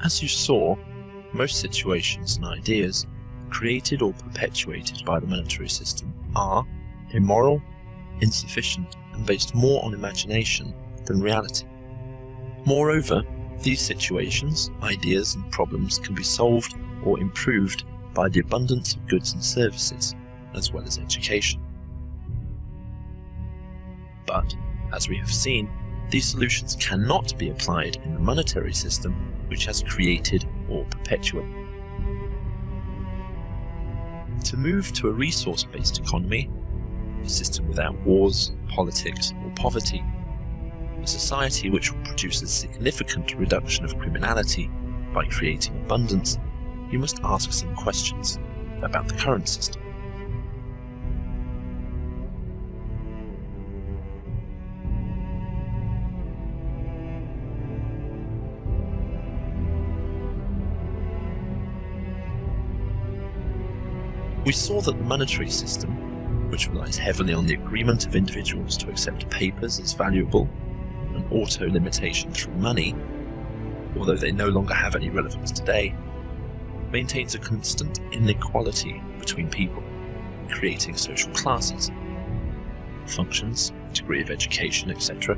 As you saw, most situations and ideas created or perpetuated by the monetary system are immoral, insufficient, and based more on imagination than reality. Moreover, these situations, ideas, and problems can be solved or improved by the abundance of goods and services, as well as education. But, as we have seen, these solutions cannot be applied in the monetary system which has created or perpetuated. To move to a resource-based economy, a system without wars, politics, or poverty, a society which will produce a significant reduction of criminality by creating abundance, you must ask some questions about the current system. We saw that the monetary system, which relies heavily on the agreement of individuals to accept papers as valuable, and auto-limitation through money, although they no longer have any relevance today, maintains a constant inequality between people, creating social classes, functions, degree of education, etc.,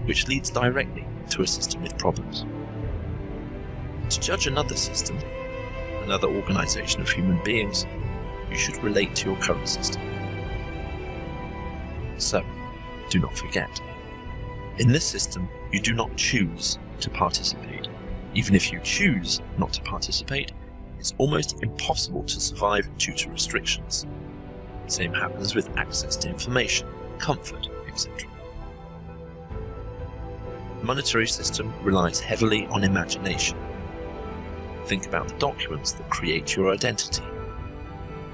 which leads directly to a system with problems. To judge another system, another organization of human beings, you should relate to your current system. So, do not forget, in this system you do not choose to participate. Even if you choose not to participate, it's almost impossible to survive due to restrictions. Same happens with access to information, comfort, etc. The monetary system relies heavily on imagination. Think about the documents that create your identity.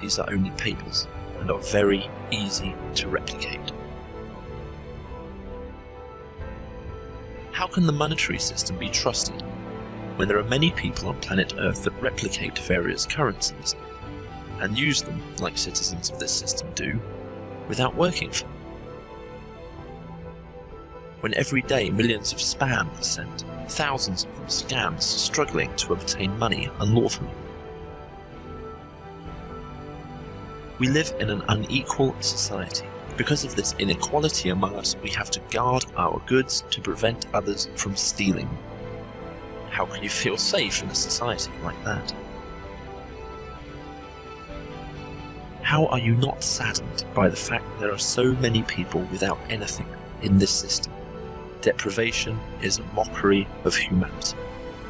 These are only papers and are very easy to replicate. How can the monetary system be trusted when there are many people on planet Earth that replicate various currencies and use them, like citizens of this system do, without working for them? When every day millions of spam are sent, thousands of them scams struggling to obtain money unlawfully. We live in an unequal society. Because of this inequality among us, we have to guard our goods to prevent others from stealing. How can you feel safe in a society like that? How are you not saddened by the fact that there are so many people without anything in this system? Deprivation is a mockery of humanity.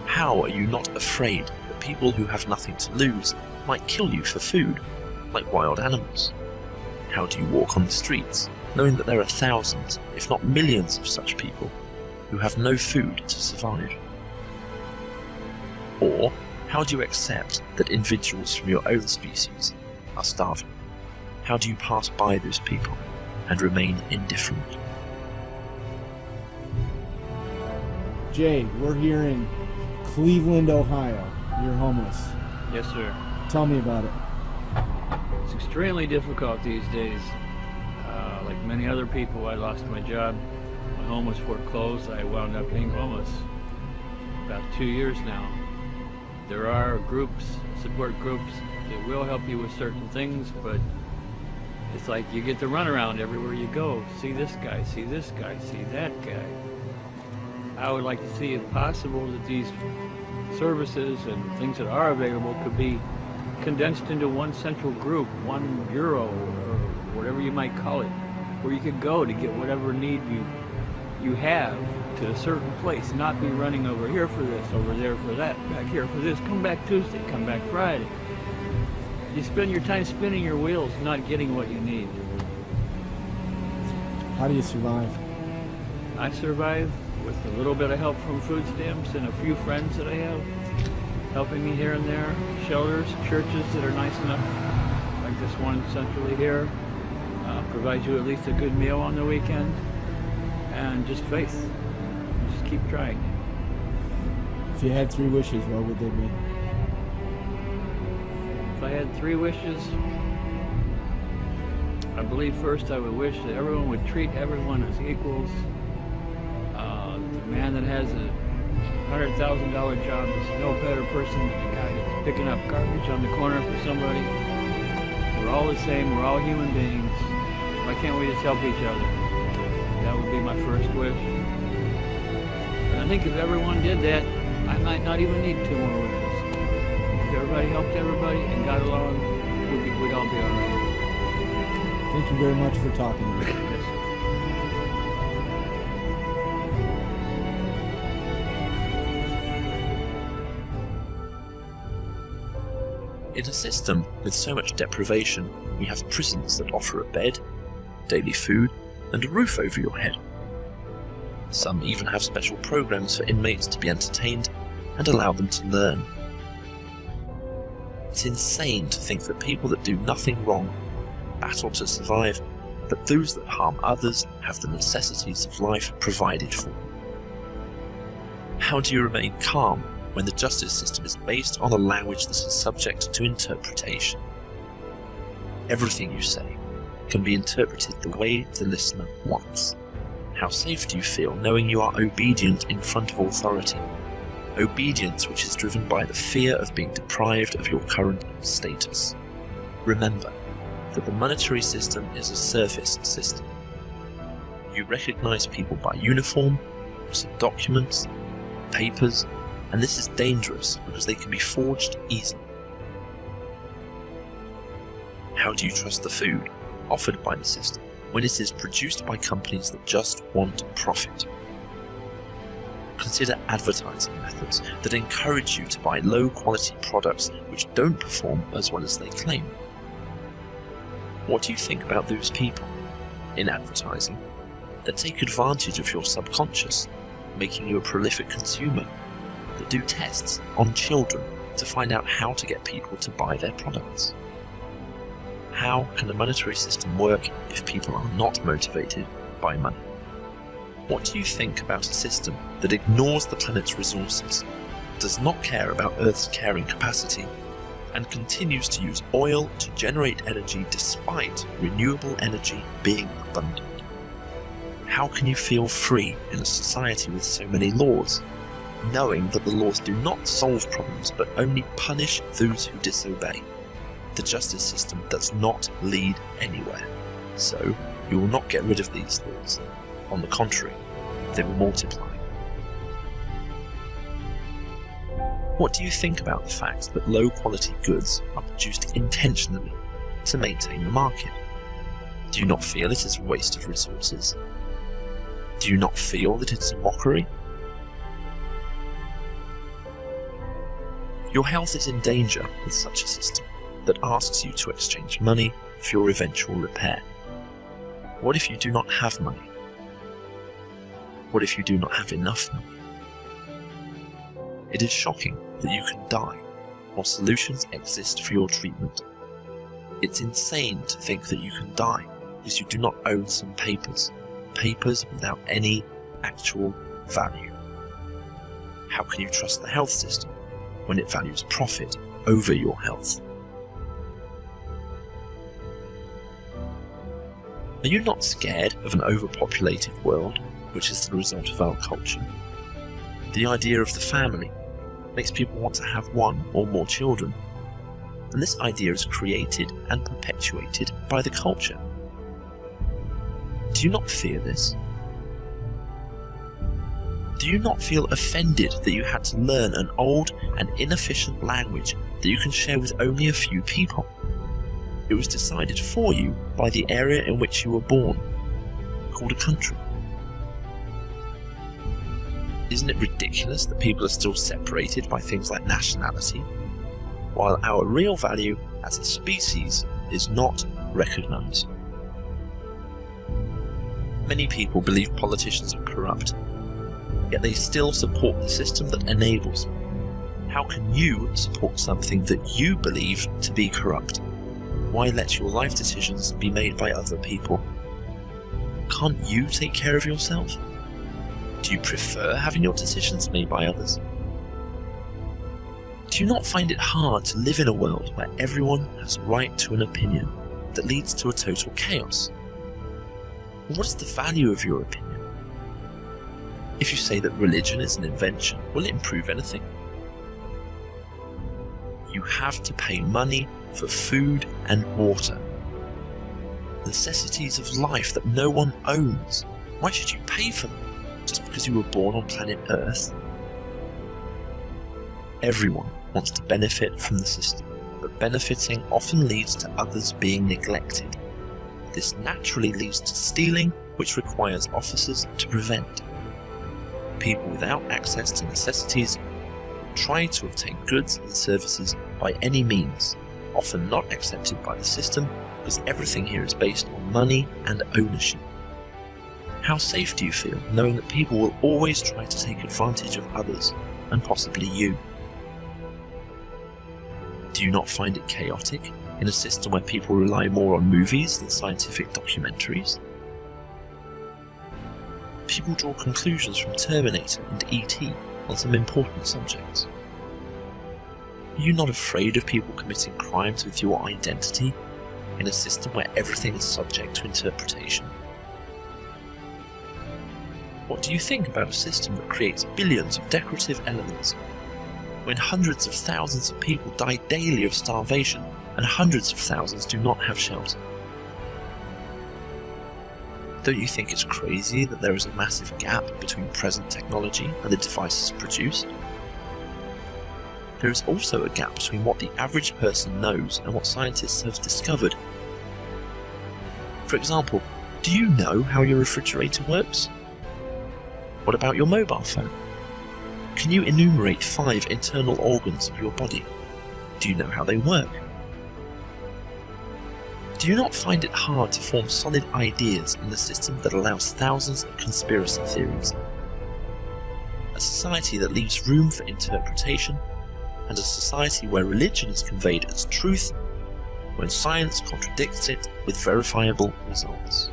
How are you not afraid that people who have nothing to lose might kill you for food, like wild animals? How do you walk on the streets, knowing that there are thousands, if not millions of such people, who have no food to survive? Or, how do you accept that individuals from your own species are starving? How do you pass by those people and remain indifferent? Jay, we're here in Cleveland, Ohio. You're homeless. Yes, sir. Tell me about it. It's extremely difficult these days. Like many other people, I lost my job. My home was foreclosed. I wound up being homeless about 2 years now. There are groups, support groups, that will help you with certain things, but it's like you get the runaround everywhere you go. See this guy, see this guy, see that guy. I would like to see, if possible, that these services and things that are available could be condensed into one central group, one bureau, or whatever you might call it, where you could go to get whatever need you have to a certain place, not be running over here for this, over there for that, back here for this, come back Tuesday, come back Friday. You spend your time spinning your wheels, not getting what you need. How do you survive? I survive with a little bit of help from food stamps and a few friends that I have helping me here and there, shelters, churches that are nice enough, like this one centrally here, provide you at least a good meal on the weekend, and just faith. Just keep trying. If you had 3 wishes, what would they be? If I had 3 wishes, I believe first I would wish that everyone would treat everyone as equals. The man that has $100,000 job is no better person than the guy that's picking up garbage on the corner for somebody. We're all the same, we're all human beings. Why can't we just help each other? That would be my first wish. And I think if everyone did that, I might not even need 2 more wishes. If everybody helped everybody and got along, we'd all be all right. Thank you very much for talking to me. Yes, sir. In a system with so much deprivation, we have prisons that offer a bed, daily food, and a roof over your head. Some even have special programs for inmates to be entertained and allow them to learn. It's insane to think that people that do nothing wrong battle to survive, but those that harm others have the necessities of life provided for. How do you remain calm when the justice system is based on a language that is subject to interpretation? Everything you say can be interpreted the way the listener wants. How safe do you feel knowing you are obedient in front of authority? Obedience which is driven by the fear of being deprived of your current status. Remember that the monetary system is a service system. You recognize people by uniform, some documents, papers, and this is dangerous because they can be forged easily. How do you trust the food offered by the system when it is produced by companies that just want profit? Consider advertising methods that encourage you to buy low-quality products which don't perform as well as they claim. What do you think about those people in advertising that take advantage of your subconscious, making you a prolific consumer, that do tests on children to find out how to get people to buy their products? How can a monetary system work if people are not motivated by money? What do you think about a system that ignores the planet's resources, does not care about Earth's carrying capacity, and continues to use oil to generate energy despite renewable energy being abundant? How can you feel free in a society with so many laws, knowing that the laws do not solve problems but only punish those who disobey? The justice system does not lead anywhere, so you will not get rid of these laws. On the contrary, they will multiply. What do you think about the fact that low-quality goods are produced intentionally to maintain the market? Do you not feel it is a waste of resources? Do you not feel that it's a mockery? Your health is in danger with such a system that asks you to exchange money for your eventual repair. What if you do not have money? What if you do not have enough money? It is shocking that you can die while solutions exist for your treatment. It's insane to think that you can die because you do not own some papers without any actual value. How can you trust the health system when it values profit over your health? Are you not scared of an overpopulated world, which is the result of our culture? The idea of the family makes people want to have one or more children, and this idea is created and perpetuated by the culture. Do you not fear this? Do you not feel offended that you had to learn an old and inefficient language that you can share with only a few people? It was decided for you by the area in which you were born, called a country. Isn't it ridiculous that people are still separated by things like nationality, while our real value as a species is not recognized? Many people believe politicians are corrupt, yet they still support the system that enables them. How can you support something that you believe to be corrupt? Why let your life decisions be made by other people? Can't you take care of yourself? Do you prefer having your decisions made by others? Do you not find it hard to live in a world where everyone has a right to an opinion that leads to a total chaos? What is the value of your opinion? If you say that religion is an invention, will it improve anything? You have to pay money for food and water. Necessities of life that no one owns. Why should you pay for them? Just because you were born on planet Earth? Everyone wants to benefit from the system, but benefiting often leads to others being neglected. This naturally leads to stealing, which requires officers to prevent. People without access to necessities try to obtain goods and services by any means, often not accepted by the system because everything here is based on money and ownership. How safe do you feel knowing that people will always try to take advantage of others, and possibly you? Do you not find it chaotic in a system where people rely more on movies than scientific documentaries? People draw conclusions from Terminator and E.T. on some important subjects. Are you not afraid of people committing crimes with your identity in a system where everything is subject to interpretation? What do you think about a system that creates billions of decorative elements when hundreds of thousands of people die daily of starvation and hundreds of thousands do not have shelter? Don't you think it's crazy that there is a massive gap between present technology and the devices produced? There is also a gap between what the average person knows and what scientists have discovered. For example, do you know how your refrigerator works? What about your mobile phone? Can you enumerate 5 internal organs of your body? Do you know how they work? Do you not find it hard to form solid ideas in a system that allows thousands of conspiracy theories? A society that leaves room for interpretation, and a society where religion is conveyed as truth when science contradicts it with verifiable results.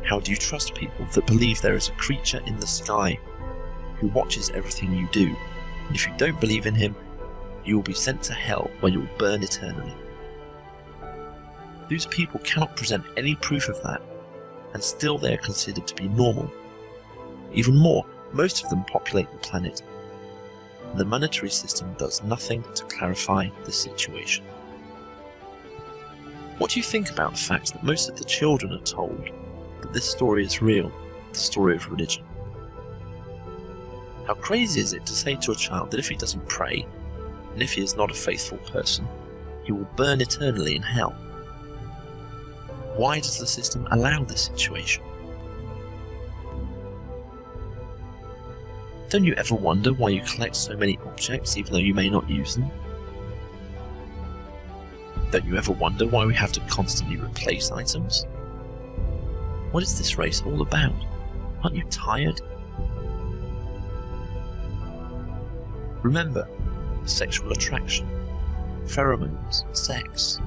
How do you trust people that believe there is a creature in the sky who watches everything you do, and if you don't believe in him, you will be sent to hell where you will burn eternally? Those people cannot present any proof of that, and still they are considered to be normal. Even more, most of them populate the planet. The monetary system does nothing to clarify the situation. What do you think about the fact that most of the children are told that this story is real, the story of religion? How crazy is it to say to a child that if he doesn't pray, and if he is not a faithful person, he will burn eternally in hell? Why does the system allow this situation? Don't you ever wonder why you collect so many objects even though you may not use them? Don't you ever wonder why we have to constantly replace items? What is this race all about? Aren't you tired? Remember, sexual attraction, pheromones, sex.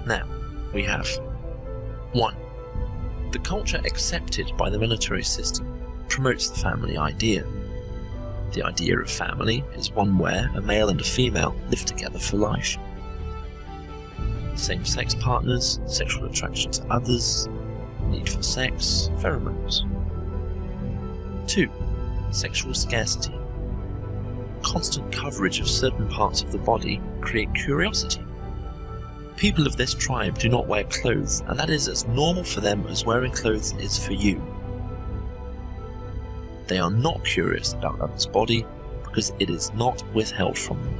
Now, we have 1. The culture accepted by the monetary system promotes the family idea. The idea of family is one where a male and a female live together for life. Same-sex partners, sexual attraction to others, need for sex, pheromones. 2. Sexual scarcity. Constant coverage of certain parts of the body create curiosity. People of this tribe do not wear clothes, and that is as normal for them as wearing clothes is for you. They are not curious about others' body because it is not withheld from them.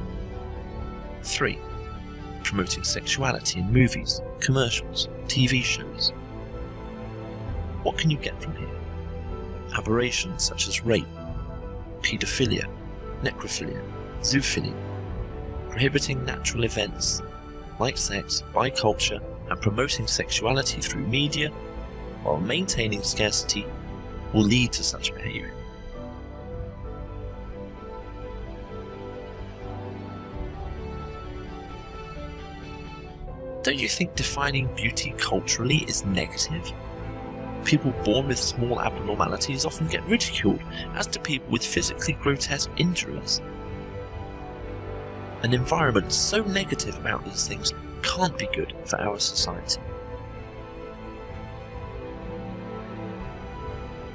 3. Promoting sexuality in movies, commercials, TV shows. What can you get from here? Aberrations such as rape, paedophilia, necrophilia, zoophilia, prohibiting natural events like sex by culture and promoting sexuality through media while maintaining scarcity will lead to such behaviour. Don't you think defining beauty culturally is negative? People born with small abnormalities often get ridiculed, as do people with physically grotesque injuries. An environment so negative about these things can't be good for our society.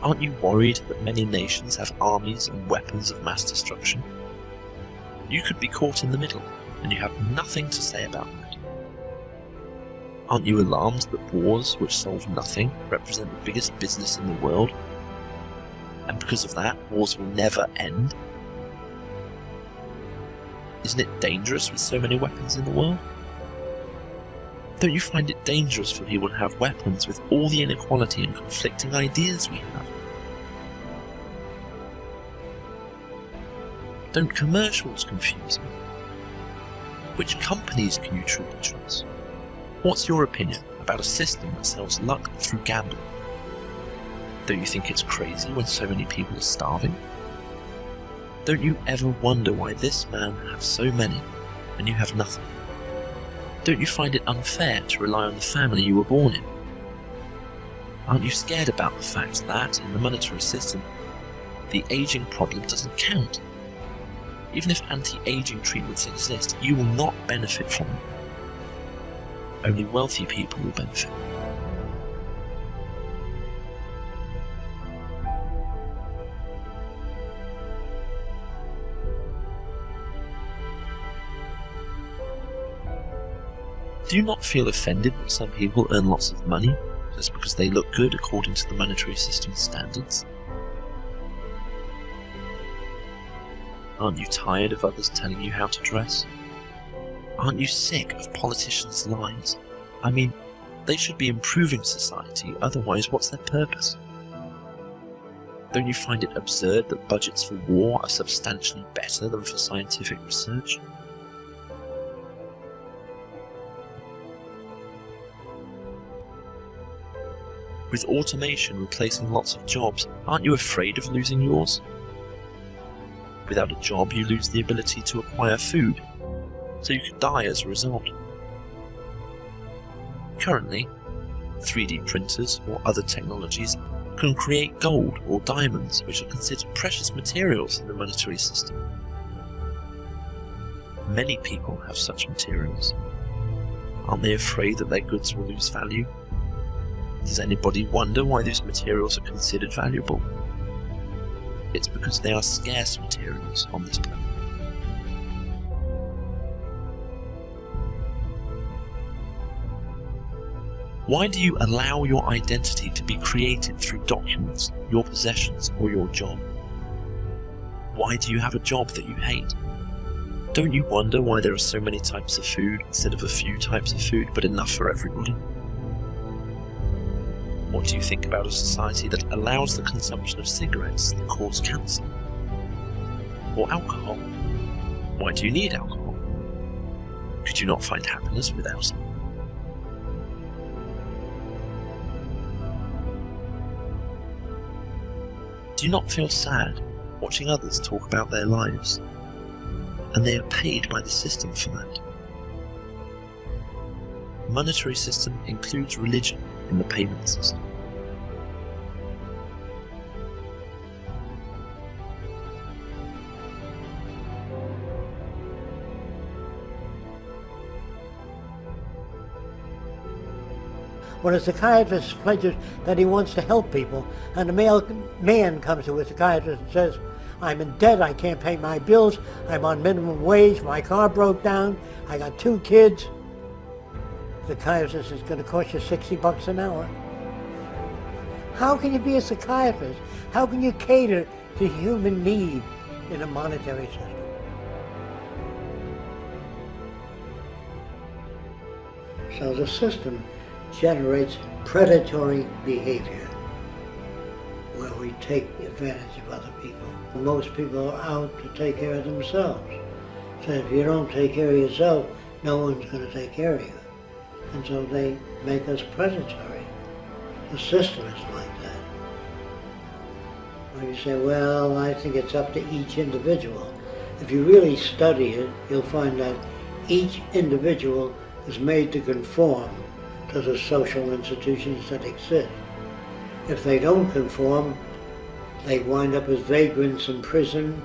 Aren't you worried that many nations have armies and weapons of mass destruction? You could be caught in the middle, and you have nothing to say about that. Aren't you alarmed that wars which solve nothing represent the biggest business in the world? And because of that, wars will never end? Isn't it dangerous with so many weapons in the world? Don't you find it dangerous for people to have weapons with all the inequality and conflicting ideas we have? Don't commercials confuse you? Which companies can you truly trust? What's your opinion about a system that sells luck through gambling? Don't you think it's crazy when so many people are starving? Don't you ever wonder why this man has so many and you have nothing? Don't you find it unfair to rely on the family you were born in? Aren't you scared about the fact that, in the monetary system, the aging problem doesn't count? Even if anti-aging treatments exist, you will not benefit from them. Only wealthy people will benefit. Do you not feel offended that some people earn lots of money just because they look good according to the monetary system's standards? Aren't you tired of others telling you how to dress? Aren't you sick of politicians' lies? I mean, they should be improving society, otherwise what's their purpose? Don't you find it absurd that budgets for war are substantially better than for scientific research? With automation replacing lots of jobs, aren't you afraid of losing yours? Without a job, you lose the ability to acquire food, so you could die as a result. Currently, 3D printers or other technologies can create gold or diamonds, which are considered precious materials in the monetary system. Many people have such materials. Aren't they afraid that their goods will lose value? Does anybody wonder why these materials are considered valuable? It's because they are scarce materials on this planet. Why do you allow your identity to be created through documents, your possessions, or your job? Why do you have a job that you hate? Don't you wonder why there are so many types of food instead of a few types of food, but enough for everybody? What do you think about a society that allows the consumption of cigarettes that cause cancer? Or alcohol? Why do you need alcohol? Could you not find happiness without it? Do you not feel sad watching others talk about their lives? And they are paid by the system for that. The monetary system includes religion in the payment system. When a psychiatrist pledges that he wants to help people, and a man comes to a psychiatrist and says, I'm in debt, I can't pay my bills, I'm on minimum wage, my car broke down, I got 2 kids, the psychiatrist is going to cost you $60 an hour. How can you be a psychiatrist? How can you cater to human need in a monetary system? So the system generates predatory behavior, where we take advantage of other people. Most people are out to take care of themselves. So if you don't take care of yourself, no one's going to take care of you. And so they make us predatory. The system is like that. When you say, well, I think it's up to each individual. If you really study it, you'll find that each individual is made to conform to the social institutions that exist. If they don't conform, they wind up as vagrants in prison,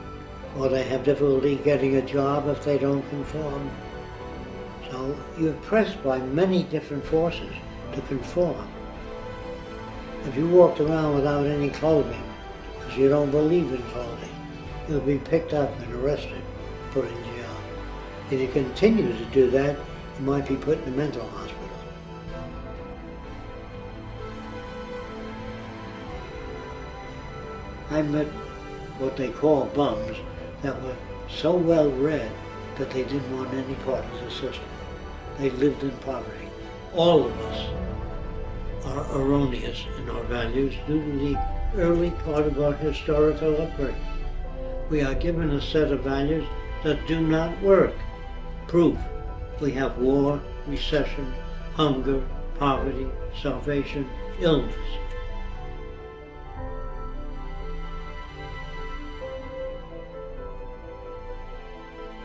or they have difficulty getting a job if they don't conform. So you're pressed by many different forces to conform. If you walked around without any clothing, because you don't believe in clothing, you'll be picked up and arrested, put in jail. If you continue to do that, you might be put in a mental hospital. I met what they call bums that were so well read that they didn't want any part of the system. They lived in poverty. All of us are erroneous in our values due to the early part of our historical upbringing. We are given a set of values that do not work. Proof: we have war, recession, hunger, poverty, starvation, illness.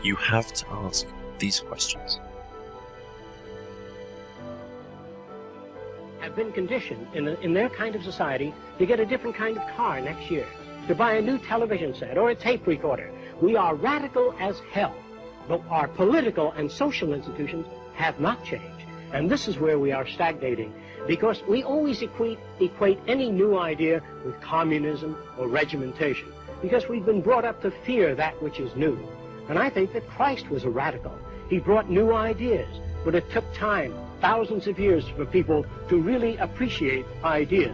You have to ask these questions. Have been conditioned in their kind of society to get a different kind of car next year, to buy a new television set or a tape recorder. We are radical as hell, but our political and social institutions have not changed. And this is where we are stagnating, because we always equate any new idea with communism or regimentation, because we've been brought up to fear that which is new. And I think that Christ was a radical. He brought new ideas, but it took time, thousands of years, for people to really appreciate ideas.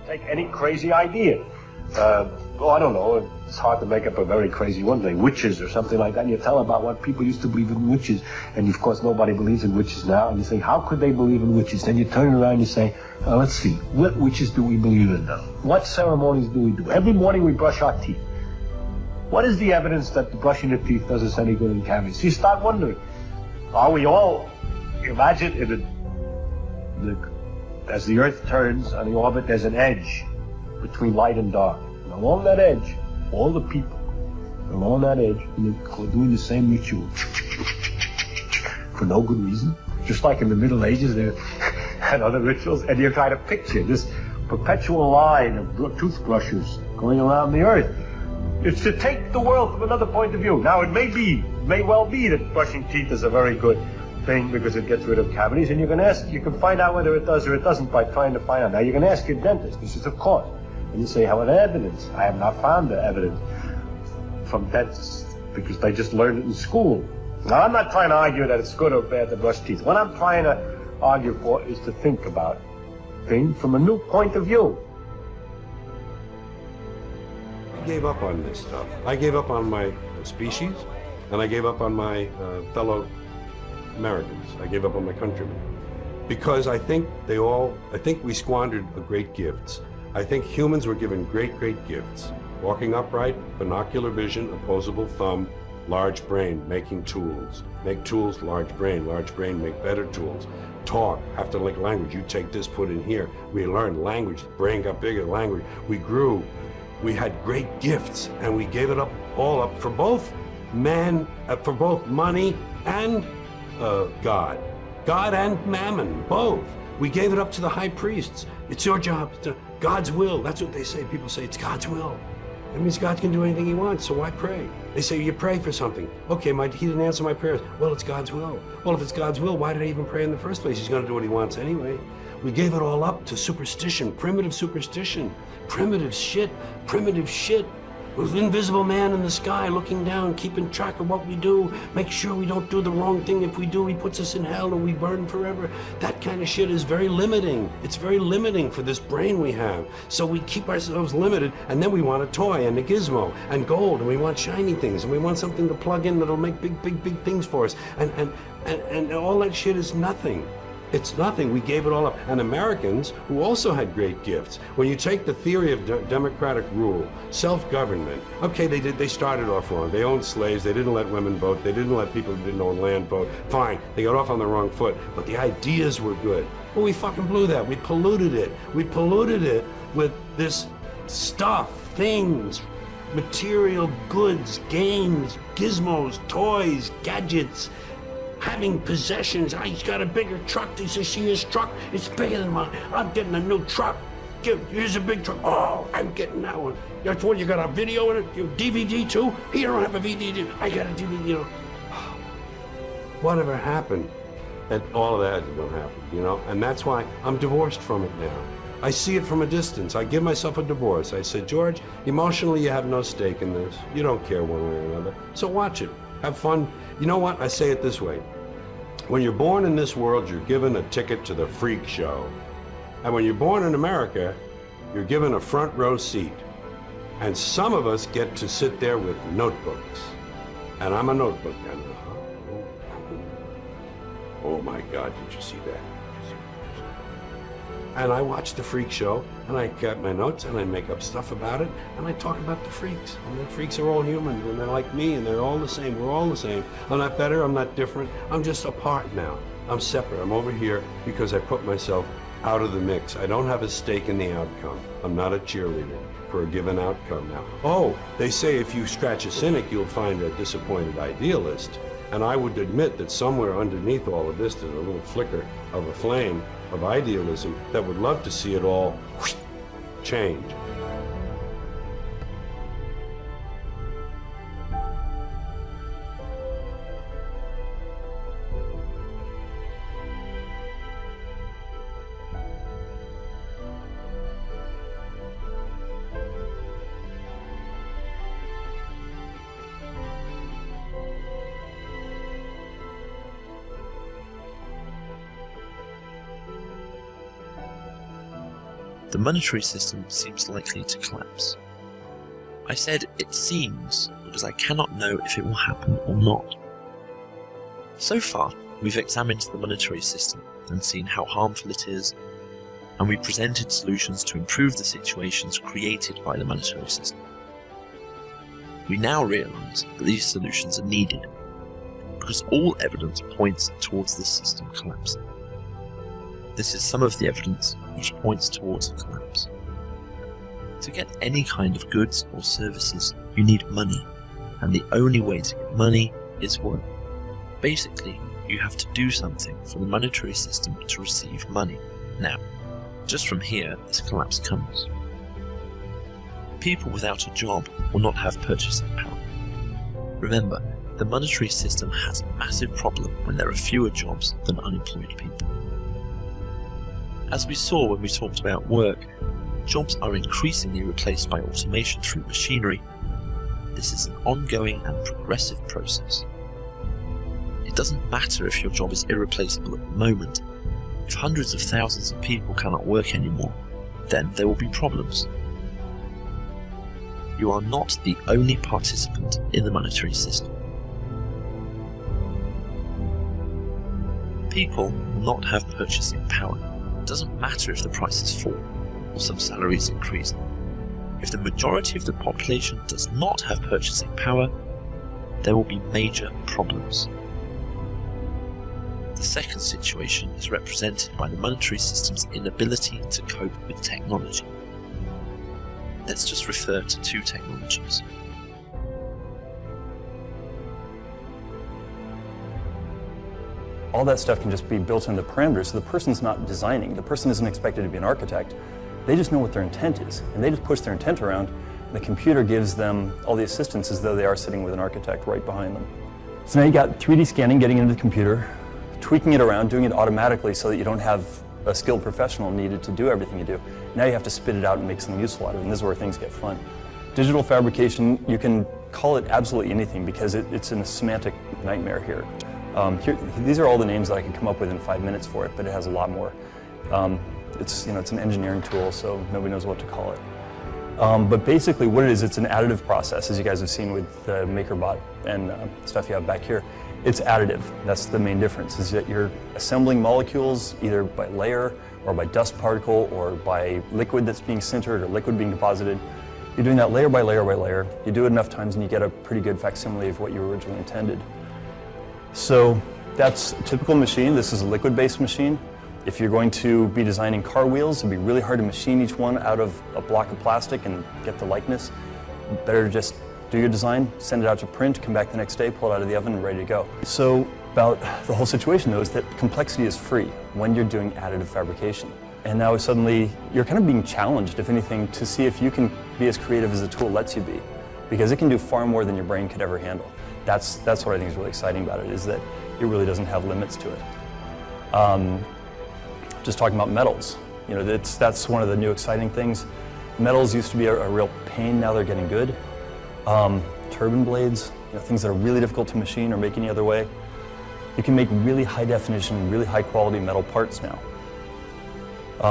Take any crazy idea. I don't know, it's hard to make up a very crazy one thing, witches or something like that, and you tell about what people used to believe in witches, and of course nobody believes in witches now, and you say, how could they believe in witches? Then you turn around and you say, let's see, what witches do we believe in now? What ceremonies do we do? Every morning we brush our teeth. What is the evidence that the brushing the teeth does us any good in cavities? So you start wondering, are we all, imagine as the earth turns on the orbit, there's an edge between light and dark. And along that edge, all the people along that edge, and they're doing the same ritual for no good reason. Just like in the Middle Ages, they had other rituals, and you're trying to picture this perpetual line of toothbrushes going around the earth. It's to take the world from another point of view. Now, it may well be that brushing teeth is a very good thing because it gets rid of cavities, and you can find out whether it does or it doesn't by trying to find out. Now, you can ask your dentist. He says, of course. And you say, how are the evidence? I have not found the evidence from dentists because they just learned it in school. Now, I'm not trying to argue that it's good or bad to brush teeth. What I'm trying to argue for is to think about things from a new point of view. I gave up on this stuff. I gave up on my species, and I gave up on my fellow Americans. I gave up on my countrymen. Because I think we squandered great gifts. I think humans were given great gifts. Walking upright, binocular vision, opposable thumb, large brain, making tools. Make tools, large brain, make better tools. Talk, have to like language. You take this, put in here. We learned language, brain got bigger, language. We grew. We had great gifts, and we gave it all up for both for both money and God and mammon, both. We gave it up to the high priests. It's your job, God's will. That's what they say. People say it's God's will. That means God can do anything he wants, so why pray? They say you pray for something. Okay, he didn't answer my prayers. Well, it's God's will. Well, if it's God's will, why did I even pray in the first place? He's going to do what he wants anyway. We gave it all up to superstition, primitive superstition, primitive shit. With invisible man in the sky looking down, keeping track of what we do, make sure we don't do the wrong thing. If we do, he puts us in hell and we burn forever. That kind of shit is very limiting. It's very limiting for this brain we have. So we keep ourselves limited, and then we want a toy and a gizmo and gold, and we want shiny things, and we want something to plug in that'll make big things for us. And all that shit is nothing. It's nothing. We gave it all up. And Americans, who also had great gifts, when you take the theory of democratic rule, self-government, okay, they started off wrong. They owned slaves. They didn't let women vote. They didn't let people who didn't own land vote. Fine. They got off on the wrong foot. But the ideas were good. Well, we fucking blew that. We polluted it. We polluted it with this stuff, things, material goods, games, gizmos, toys, gadgets, having possessions. He's got a bigger truck. He says, see his truck? It's bigger than mine. I'm getting a new truck. Here's a big truck. Oh, I'm getting that one. That's what, you got a video in it? Your DVD too? He don't have a DVD. I got a DVD. whatever happened? And all of that is going to happen, you know? And that's why I'm divorced from it now. I see it from a distance. I give myself a divorce. I say, George, emotionally you have no stake in this. You don't care one way or another. So watch it. Have fun. You know what? I say it this way. When you're born in this world, you're given a ticket to the freak show. And when you're born in America, you're given a front row seat. And some of us get to sit there with notebooks. And I'm a notebook guy. Oh my God, did you see that? And I watch the freak show, and I get my notes, and I make up stuff about it, and I talk about the freaks. And the freaks are all human, and they're like me, and they're all the same. We're all the same. I'm not better, I'm not different. I'm just apart now. I'm separate. I'm over here because I put myself out of the mix. I don't have a stake in the outcome. I'm not a cheerleader for a given outcome now. Oh, they say if you scratch a cynic, you'll find a disappointed idealist. And I would admit that somewhere underneath all of this, there's a little flicker of a flame of idealism that would love to see it all change. The monetary system seems likely to collapse. I said it seems because I cannot know if it will happen or not. So far, we've examined the monetary system and seen how harmful it is, and we presented solutions to improve the situations created by the monetary system. We now realise that these solutions are needed, because all evidence points towards this system collapsing. This is some of the evidence which points towards a collapse. To get any kind of goods or services, you need money, and the only way to get money is work. Basically, you have to do something for the monetary system to receive money. Now, just from here, this collapse comes. People without a job will not have purchasing power. Remember, the monetary system has a massive problem when there are fewer jobs than unemployed people. As we saw when we talked about work, jobs are increasingly replaced by automation through machinery. This is an ongoing and progressive process. It doesn't matter if your job is irreplaceable at the moment. If hundreds of thousands of people cannot work anymore, then there will be problems. You are not the only participant in the monetary system. People will not have purchasing power. It doesn't matter if the prices fall or some salaries increase. If the majority of the population does not have purchasing power, there will be major problems. The second situation is represented by the monetary system's inability to cope with technology. Let's just refer to two technologies. All that stuff can just be built into parameters, so the person's not designing. The person isn't expected to be an architect. They just know what their intent is, and they just push their intent around, and the computer gives them all the assistance as though they are sitting with an architect right behind them. So now you got 3D scanning getting into the computer, tweaking it around, doing it automatically so that you don't have a skilled professional needed to do everything you do. Now you have to spit it out and make something useful out of it, and this is where things get fun. Digital fabrication, you can call it absolutely anything because it's a semantic nightmare here. These are all the names that I could come up with in 5 minutes for it, but it has a lot more. It's an engineering tool, so nobody knows what to call it. But basically what it is, it's an additive process, as you guys have seen with the MakerBot and stuff you have back here. It's additive. That's the main difference, is that you're assembling molecules either by layer or by dust particle or by liquid that's being sintered or liquid being deposited. You're doing that layer by layer by layer. You do it enough times and you get a pretty good facsimile of what you originally intended. So that's a typical machine. This is a liquid-based machine. If you're going to be designing car wheels, it'd be really hard to machine each one out of a block of plastic and get the likeness. Better to just do your design, send it out to print, come back the next day, pull it out of the oven and ready to go. So about the whole situation though is that complexity is free when you're doing additive fabrication. And now suddenly you're kind of being challenged, if anything, to see if you can be as creative as the tool lets you be, because it can do far more than your brain could ever handle. That's what I think is really exciting about it, is that it really doesn't have limits to it. Just talking about metals, you know, that's one of the new exciting things. Metals used to be a real pain, now they're getting good. Turbine blades, you know, things that are really difficult to machine or make any other way. You can make really high definition, really high quality metal parts now.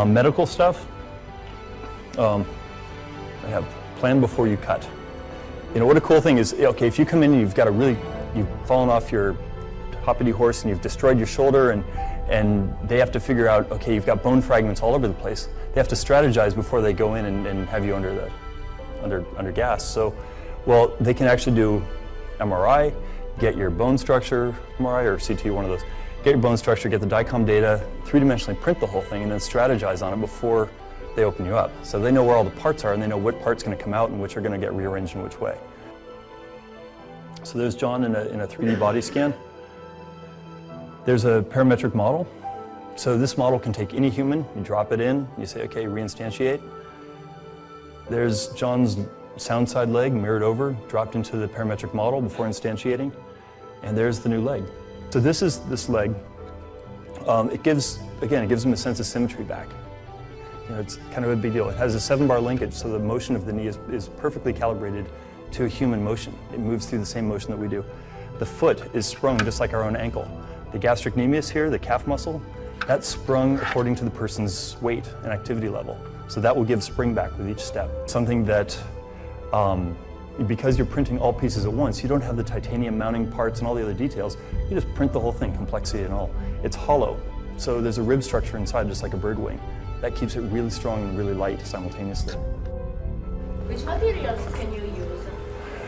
Medical stuff, I have plan before you cut. You know, what a cool thing is, okay, if you come in and you've fallen off your hoppity horse and you've destroyed your shoulder, and they have to figure out, okay, you've got bone fragments all over the place. They have to strategize before they go in and have you under gas. So, well, they can actually do MRI, get your bone structure, MRI or CT, one of those, get your bone structure, get the DICOM data, three-dimensionally print the whole thing, and then strategize on it before they open you up. So they know where all the parts are, and they know what part's going to come out and which are going to get rearranged in which way. So there's John in a 3D body scan. There's a parametric model. So this model can take any human, you drop it in, you say, okay, reinstantiate. There's John's sound side leg mirrored over, dropped into the parametric model before instantiating. And there's the new leg. So this is this leg. It gives them a sense of symmetry back. You know, it's kind of a big deal. It has a 7-bar linkage, so the motion of the knee is perfectly calibrated to a human motion. It moves through the same motion that we do. The foot is sprung just like our own ankle. The gastrocnemius here, the calf muscle, that's sprung according to the person's weight and activity level. So that will give spring back with each step. Something that, because you're printing all pieces at once, you don't have the titanium mounting parts and all the other details. You just print the whole thing, complexity and all. It's hollow, so there's a rib structure inside, just like a bird wing. That keeps it really strong and really light simultaneously. Which materials can you use?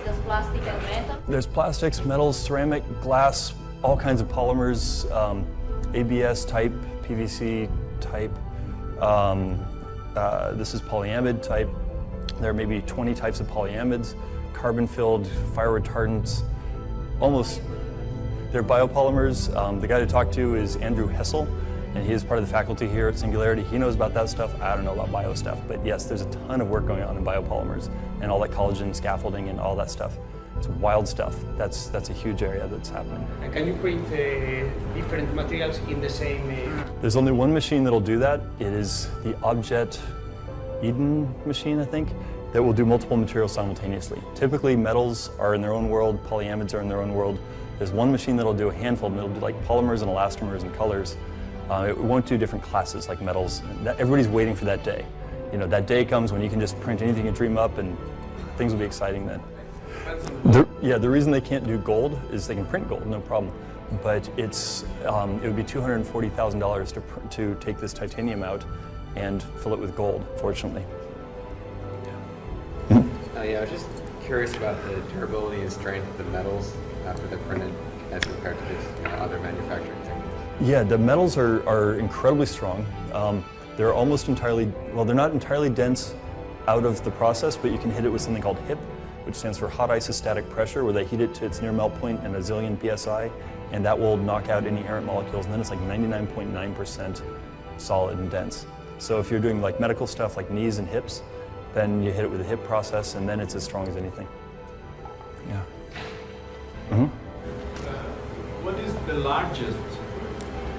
Does plastic and metal? There's plastics, metals, ceramic, glass, all kinds of polymers, ABS type, PVC type. This is polyamide type. There are maybe 20 types of polyamides, carbon-filled, fire retardants, almost. They're biopolymers. The guy to talk to is Andrew Hessel, and he is part of the faculty here at Singularity. He knows about that stuff. I don't know about bio stuff, but yes, there's a ton of work going on in biopolymers and all that collagen scaffolding and all that stuff. It's wild stuff. That's a huge area that's happening. And can you print different materials in the same? There's only one machine that'll do that. It is the Objet Eden machine, I think, that will do multiple materials simultaneously. Typically, metals are in their own world, polyamides are in their own world. There's one machine that'll do a handful, and it'll do like polymers and elastomers and colors. It won't do different classes like metals. Everybody's waiting for that day. You know, that day comes when you can just print anything you dream up, and things will be exciting then. The reason they can't do gold is they can print gold, no problem. But it would be $240,000 to take this titanium out and fill it with gold, fortunately. Yeah, I was just curious about the durability and strength of the metals after they're printed as compared to just other manufacturing techniques. Yeah, the metals are incredibly strong. They're almost entirely, well, they're not entirely dense out of the process, but you can hit it with something called HIP, which stands for hot isostatic pressure, where they heat it to its near melt point and a zillion psi, and that will knock out any errant molecules, and then it's like 99.9% solid and dense. So if you're doing like medical stuff like knees and hips, then you hit it with a HIP process, and then it's as strong as anything. Yeah. Mm-hmm. What is the largest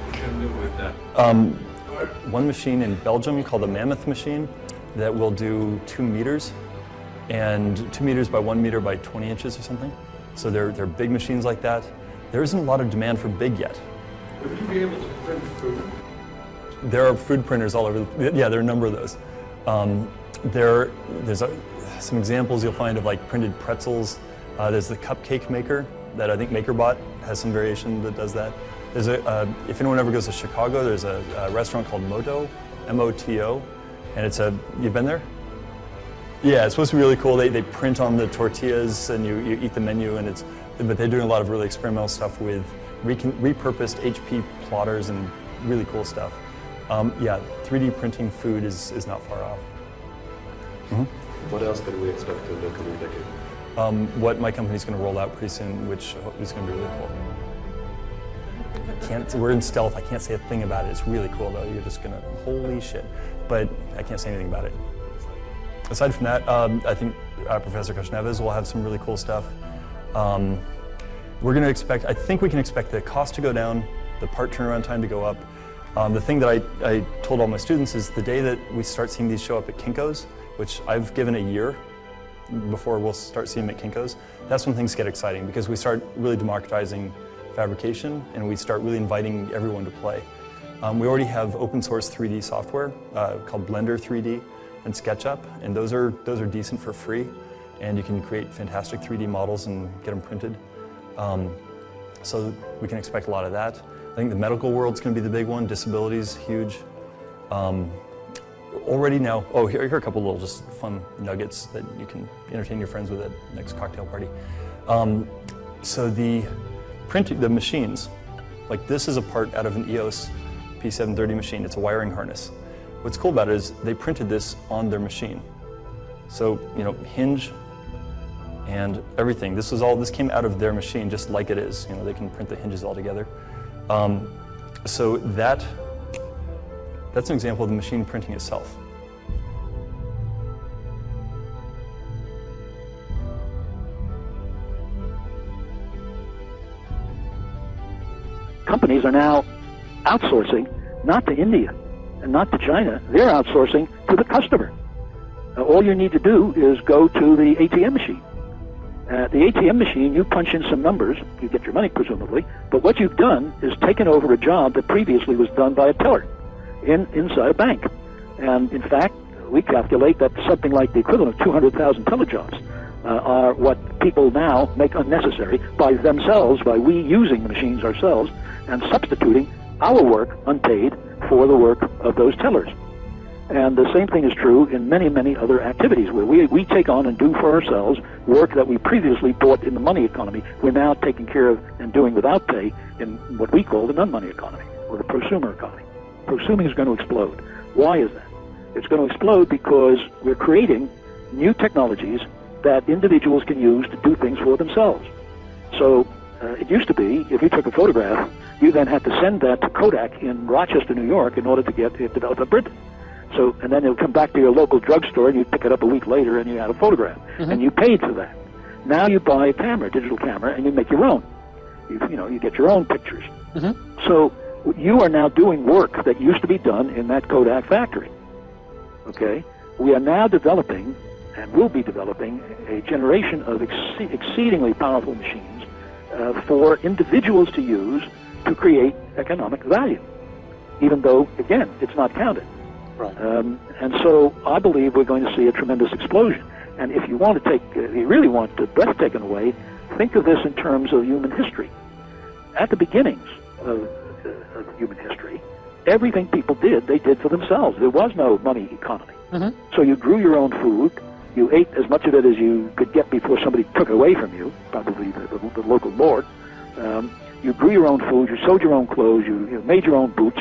you can do with that? One machine in Belgium called the Mammoth machine that will do 2 meters, and 2 meters by 1 meter by 20 inches or something. So they're big machines like that. There isn't a lot of demand for big yet. Would you be able to print food? There are food printers all over. Yeah, there are a number of those. There's some examples you'll find of like printed pretzels. There's the cupcake maker that I think MakerBot has some variation that does that. There's if anyone ever goes to Chicago, there's a restaurant called Moto, M-O-T-O, and you've been there? Yeah, it's supposed to be really cool. They print on the tortillas and you eat the menu, but they're doing a lot of really experimental stuff with repurposed HP plotters and really cool stuff. Yeah, 3D printing food is not far off. Mm-hmm. What else could we expect in the coming decade? What my company's going to roll out pretty soon, which is going to be really cool. We're in stealth. I can't say a thing about it. It's really cool though. You're just going to, holy shit. But I can't say anything about it. Aside from that, I think Professor Koshneves will have some really cool stuff. we're going to expect, I think we can expect the cost to go down, the part turnaround time to go up. The thing that I told all my students is the day that we start seeing these show up at Kinko's, which I've given a year before we'll start seeing them at Kinko's, that's when things get exciting, because we start really democratizing fabrication and we start really inviting everyone to play. We already have open source 3D software called Blender 3D and SketchUp, and those are decent for free, and you can create fantastic 3D models and get them printed. So we can expect a lot of that. I think the medical world's going to be the big one. Disabilities, huge. Already now, here are a couple little just fun nuggets that you can entertain your friends with at next cocktail party. So the machines, like this is a part out of an EOS P730 machine. It's a wiring harness. What's cool about it is they printed this on their machine. So, hinge and everything. This came out of their machine just like it is. They can print the hinges all together. So that's an example of the machine printing itself. Companies are now outsourcing, not to India and not to China, they're outsourcing to the customer. All you need to do is go to the ATM machine. At the ATM machine, you punch in some numbers, you get your money presumably, but what you've done is taken over a job that previously was done by a teller inside a bank. And in fact, we calculate that something like the equivalent of 200,000 teller jobs are what people now make unnecessary by themselves, by we using the machines ourselves and substituting our work unpaid for the work of those tellers. And the same thing is true in many, many other activities where we take on and do for ourselves work that we previously bought in the money economy. We're now taking care of and doing without pay in what we call the non-money economy or the prosumer economy. Prosuming is going to explode. Why is that? It's going to explode because we're creating new technologies that individuals can use to do things for themselves. So it used to be, if you took a photograph, you then had to send that to Kodak in Rochester, New York, in order to get it developed and printed. So, and then it'll come back to your local drugstore, and you pick it up a week later, and you had a photograph, and you paid for that. Now you buy a camera, digital camera, and you make your own. You get your own pictures. So you are now doing work that used to be done in that Kodak factory. Okay, we are now developing, and will be developing, a generation of exceedingly powerful machines for individuals to use to create economic value, even though, again, it's not counted. Right. And so I believe we're going to see a tremendous explosion. And if you want to if you really want the breath taken away, think of this in terms of human history. At the beginnings of human history, everything people did, they did for themselves. There was no money economy. So you grew your own food, you ate as much of it as you could get before somebody took it away from you, probably the local lord. You grew your own food, you sewed your own clothes, you made your own boots.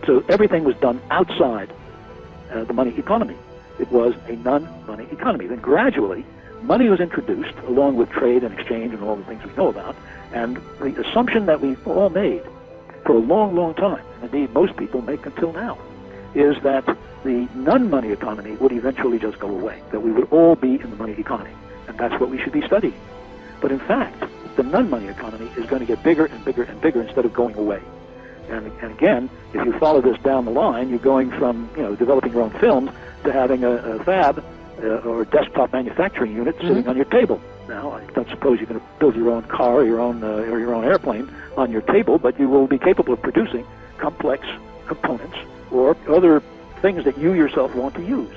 So everything was done outside the money economy. It was a non-money economy. Then gradually, money was introduced along with trade and exchange and all the things we know about. And the assumption that we've all made for a long, long time, and indeed most people make until now, is that the non-money economy would eventually just go away, that we would all be in the money economy. And that's what we should be studying. But in fact, the non-money economy is going to get bigger and bigger and bigger instead of going away. And again, if you follow this down the line, you're going from developing your own films to having a fab or a desktop manufacturing unit sitting on your table. Now, I don't suppose you're going to build your own car or your own airplane on your table, but you will be capable of producing complex components or other things that you yourself want to use.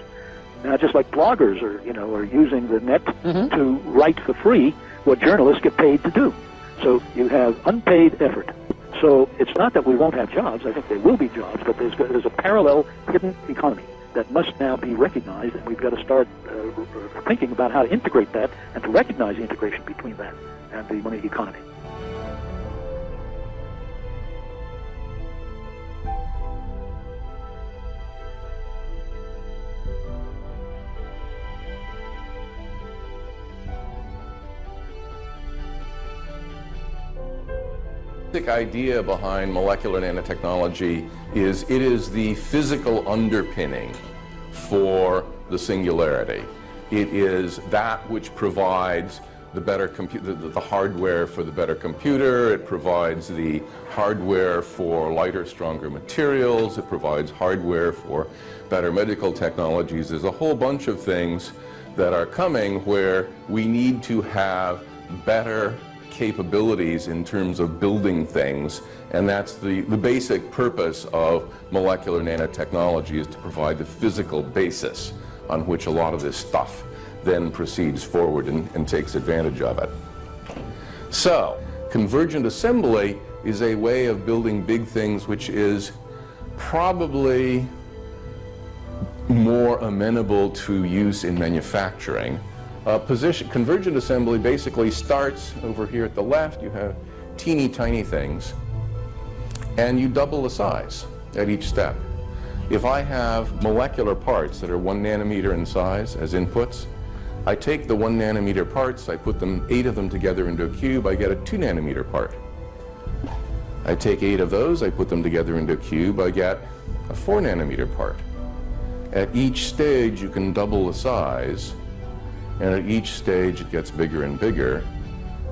Now, just like bloggers are using the net to write for free what journalists get paid to do. So you have unpaid effort. So it's not that we won't have jobs. I think there will be jobs, but there's a parallel hidden economy that must now be recognized, and we've got to start thinking about how to integrate that and to recognize the integration between that and the money economy. The basic idea behind molecular nanotechnology is it is the physical underpinning for the singularity. It is that which provides the hardware for the better computer. It provides the hardware for lighter, stronger materials. It provides hardware for better medical technologies. There's a whole bunch of things that are coming where we need to have better capabilities in terms of building things, and that's the basic purpose of molecular nanotechnology, is to provide the physical basis on which a lot of this stuff then proceeds forward and takes advantage of it. So, convergent assembly is a way of building big things which is probably more amenable to use in manufacturing. Convergent assembly basically starts over here at the left. You have teeny tiny things, and you double the size at each step. If I have molecular parts that are 1 nanometer in size as inputs, I take the 1 nanometer parts, I put 8 of them together into a cube, I get a 2 nanometer part. I take 8 of those, I put them together into a cube, I get a 4 nanometer part. At each stage you can double the size, and at each stage it gets bigger and bigger.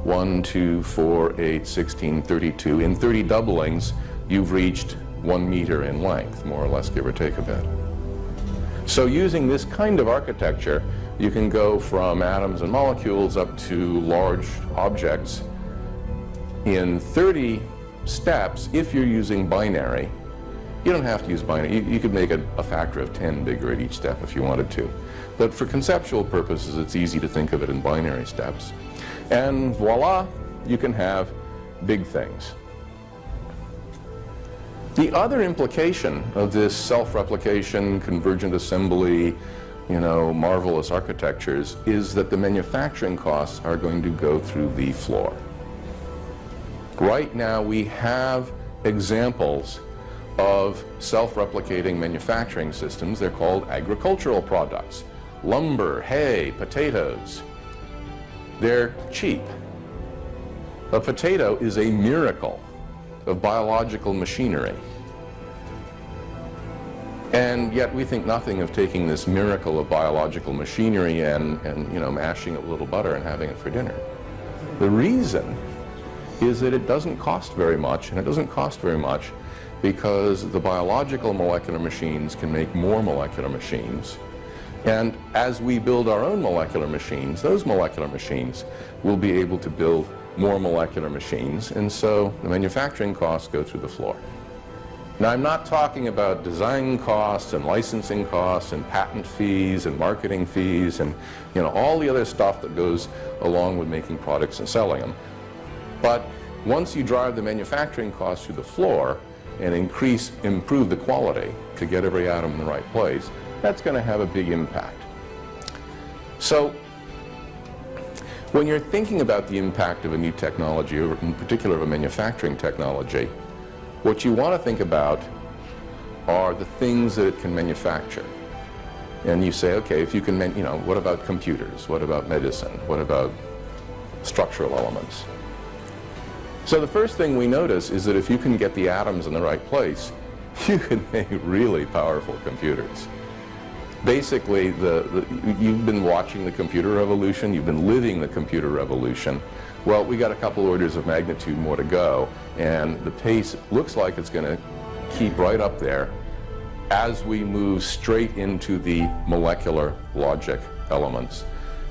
1, 2, 4, 8, 16, 32. In 30 doublings, you've reached 1 meter in length, more or less, give or take a bit. So using this kind of architecture, you can go from atoms and molecules up to large objects in 30 steps. If you're using binary, you don't have to use binary. You could make a factor of 10 bigger at each step if you wanted to. But for conceptual purposes, it's easy to think of it in binary steps. And voila, you can have big things. The other implication of this self-replication, convergent assembly, marvelous architectures is that the manufacturing costs are going to go through the floor. Right now we have examples of self-replicating manufacturing systems. They're called agricultural products. Lumber, hay, potatoes. They're cheap. A potato is a miracle of biological machinery. And yet we think nothing of taking this miracle of biological machinery and mashing it with a little butter and having it for dinner. The reason is that it doesn't cost very much, and it doesn't cost very much because the biological molecular machines can make more molecular machines. And as we build our own molecular machines, those molecular machines will be able to build more molecular machines, and so the manufacturing costs go through the floor. Now, I'm not talking about design costs and licensing costs and patent fees and marketing fees and all the other stuff that goes along with making products and selling them. But once you drive the manufacturing costs through the floor and improve the quality to get every atom in the right place, that's going to have a big impact. So when you're thinking about the impact of a new technology, or in particular of a manufacturing technology, what you want to think about are the things that it can manufacture. And you say, okay, if you can, what about computers? What about medicine? What about structural elements? So the first thing we notice is that if you can get the atoms in the right place, you can make really powerful computers. Basically, you've been watching the computer revolution, you've been living the computer revolution. Well, we got a couple orders of magnitude more to go, and the pace looks like it's going to keep right up there as we move straight into the molecular logic elements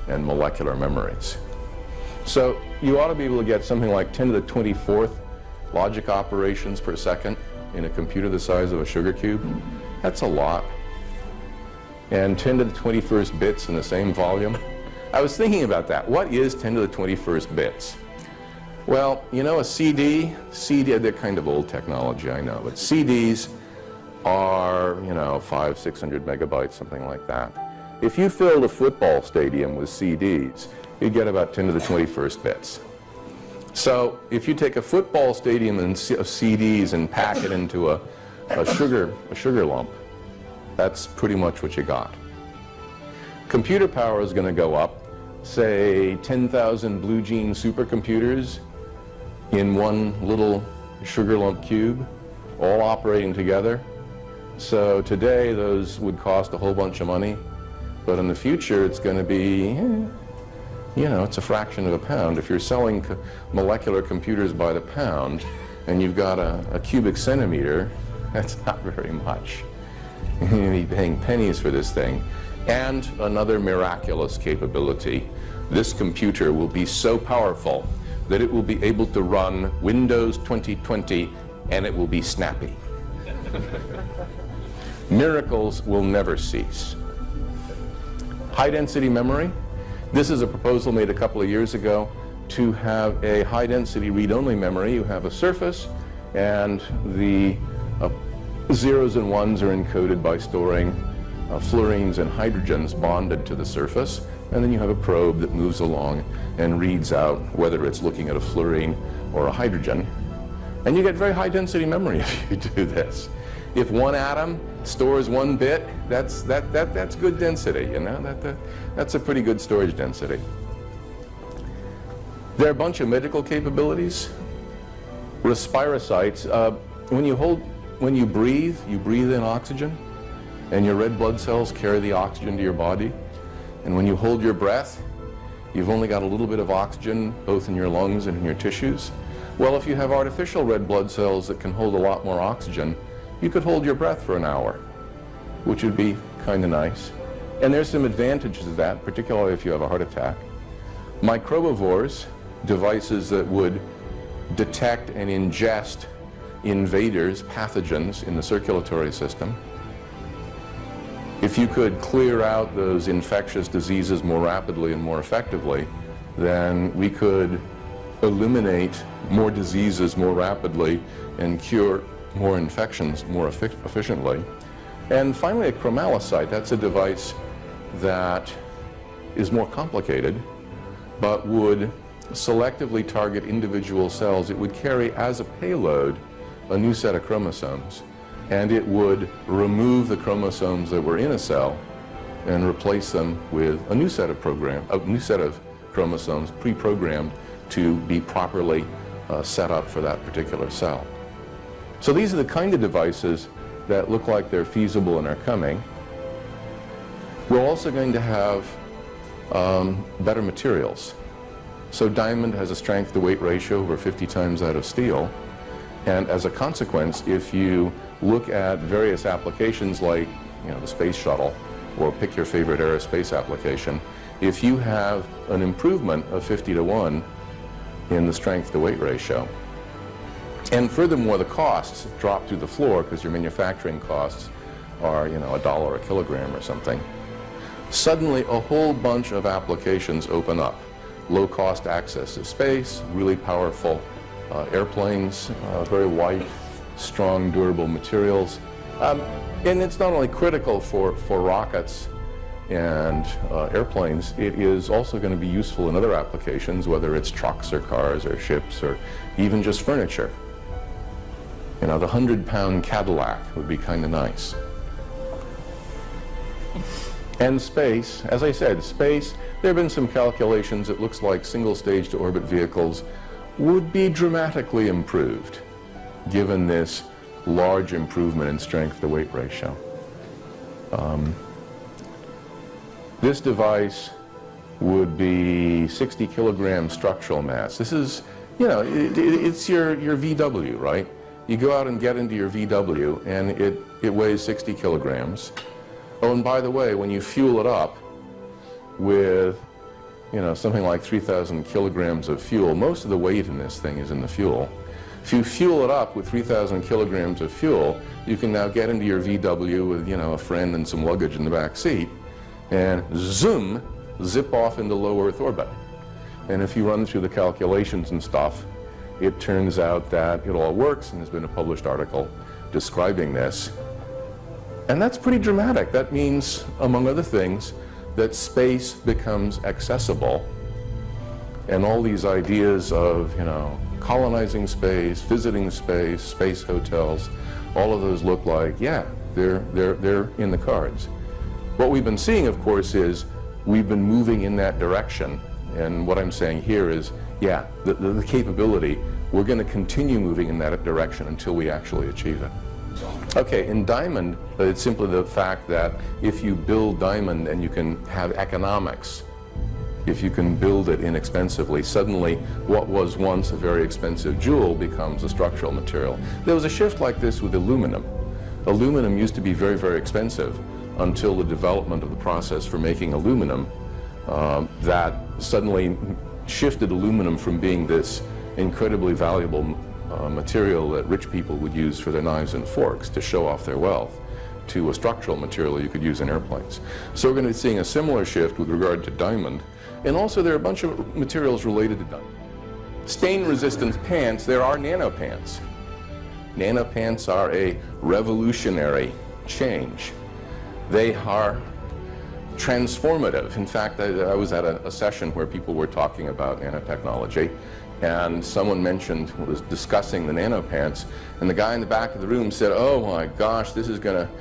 and molecular memories. So you ought to be able to get something like 10 to the 24th logic operations per second in a computer the size of a sugar cube. That's a lot. And 10 to the 21st bits in the same volume. I was thinking about that. What is 10 to the 21st bits? Well, a CD, they're kind of old technology, I know, but CDs are, 500-600 megabytes, something like that. If you filled a football stadium with CDs, you'd get about 10 to the 21st bits. So if you take a football stadium of CDs and pack it into a sugar lump, that's pretty much what you got. Computer power is going to go up, say 10,000 blue gene supercomputers in one little sugar lump cube, all operating together. So today those would cost a whole bunch of money, but in the future it's going to be, you know, it's a fraction of a pound. If you're selling molecular computers by the pound and you've got a cubic centimeter, that's not very much. You're going to be paying pennies for this thing. And another miraculous capability, this computer will be so powerful that it will be able to run Windows 2020 and it will be snappy. Miracles will never cease. High-density memory. This is a proposal made a couple of years ago to have a high-density read-only memory. You have a surface, and the zeros and ones are encoded by storing fluorines and hydrogens bonded to the surface, and then you have a probe that moves along and reads out whether it's looking at a fluorine or a hydrogen. And you get very high-density memory if you do this. If one atom stores 1 bit, that's good density, you know, that's a pretty good storage density. There are a bunch of medical capabilities. Respirocytes, when you breathe in oxygen, and your red blood cells carry the oxygen to your body. And when you hold your breath, you've only got a little bit of oxygen both in your lungs and in your tissues. Well, if you have artificial red blood cells that can hold a lot more oxygen, you could hold your breath for an hour, which would be kind of nice. And there's some advantages to that, particularly if you have a heart attack. Microbivores, devices that would detect and ingest invaders, pathogens in the circulatory system. If you could clear out those infectious diseases more rapidly and more effectively, then we could eliminate more diseases more rapidly and cure more infections more efficiently. And finally, a chromalocyte. That's a device that is more complicated, but would selectively target individual cells. It would carry as a payload a new set of chromosomes, and it would remove the chromosomes that were in a cell and replace them with a new set of chromosomes pre-programmed to be properly set up for that particular cell. So these are the kind of devices that look like they're feasible and are coming. We're also going to have better materials. So diamond has a strength-to-weight ratio over 50 times that of steel. And as a consequence, if you look at various applications like, you know, the space shuttle, or pick your favorite aerospace application, if you have an improvement of 50 to 1 in the strength-to-weight ratio, and furthermore, the costs drop through the floor because your manufacturing costs are, you know, $1 a kilogram or something. Suddenly, a whole bunch of applications open up. Low-cost access to space, really powerful airplanes, very light, strong, durable materials. And it's not only critical for rockets and airplanes, it is also going to be useful in other applications, whether it's trucks or cars or ships or even just furniture. You know, the 100-pound Cadillac would be kind of nice. And space, as I said, space, there have been some calculations. It looks like single-stage to orbit vehicles would be dramatically improved given this large improvement in strength-to-weight ratio. This device would be 60 kilogram structural mass. This is, you know, it's your VW, right? You go out and get into your VW and it weighs 60 kilograms. Oh, and by the way, when you fuel it up with, you know, something like 3,000 kilograms of fuel, most of the weight in this thing is in the fuel. If you fuel it up with 3,000 kilograms of fuel, you can now get into your VW with, you know, a friend and some luggage in the back seat, and zoom, zip off into low Earth orbit. And if you run through the calculations and stuff, it turns out that it all works, and there's been a published article describing this. And that's pretty dramatic. That means, among other things, that space becomes accessible, and all these ideas of, you know, colonizing space, visiting space, space hotels, all of those look like, yeah, they're in the cards. What we've been seeing, of course, is we've been moving in that direction, and what I'm saying here is, yeah, the capability, we're going to continue moving in that direction until we actually achieve it. Okay, in diamond, it's simply the fact that if you build diamond and you can have economics, if you can build it inexpensively, suddenly what was once a very expensive jewel becomes a structural material. There was a shift like this with aluminum. Aluminum used to be very, very expensive until the development of the process for making aluminum that suddenly shifted aluminum from being this incredibly valuable material that rich people would use for their knives and forks to show off their wealth to a structural material you could use in airplanes. So we're going to be seeing a similar shift with regard to diamond. And also there are a bunch of materials related to diamond. Stain-resistant pants, there are nano pants. Nano pants are a revolutionary change. They are transformative. In fact, I was at a session where people were talking about nanotechnology, and someone was discussing the nano pants, and the guy in the back of the room said, "Oh my gosh, this is going to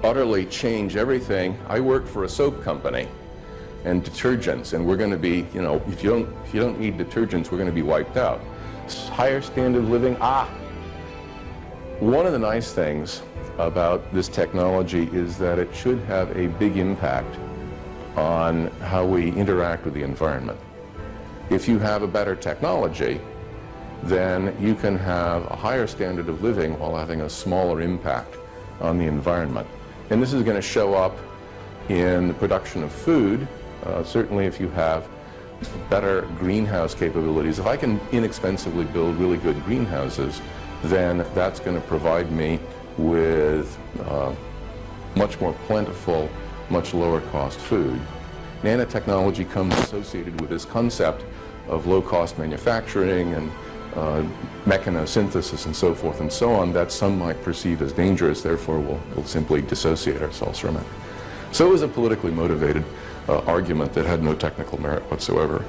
utterly change everything. I work for a soap company and detergents, and we're going to be, you know, if you don't need detergents, we're going to be wiped out." Higher standard of living. One of the nice things about this technology is that it should have a big impact on how we interact with the environment. If you have a better technology, then you can have a higher standard of living while having a smaller impact on the environment. And this is going to show up in the production of food. Certainly if you have better greenhouse capabilities. If I can inexpensively build really good greenhouses, then that's going to provide me with much more plentiful, much lower cost food. Nanotechnology comes associated with this concept of low-cost manufacturing and mechanosynthesis and so forth and so on that some might perceive as dangerous, therefore we'll simply dissociate ourselves from it. So it was a politically motivated argument that had no technical merit whatsoever.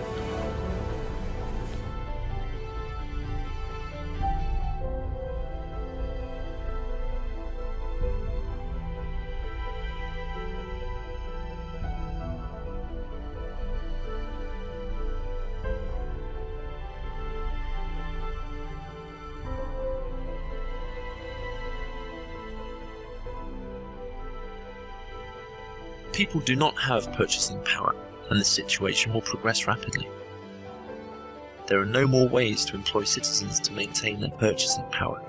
People do not have purchasing power, and the situation will progress rapidly. There are no more ways to employ citizens to maintain their purchasing power,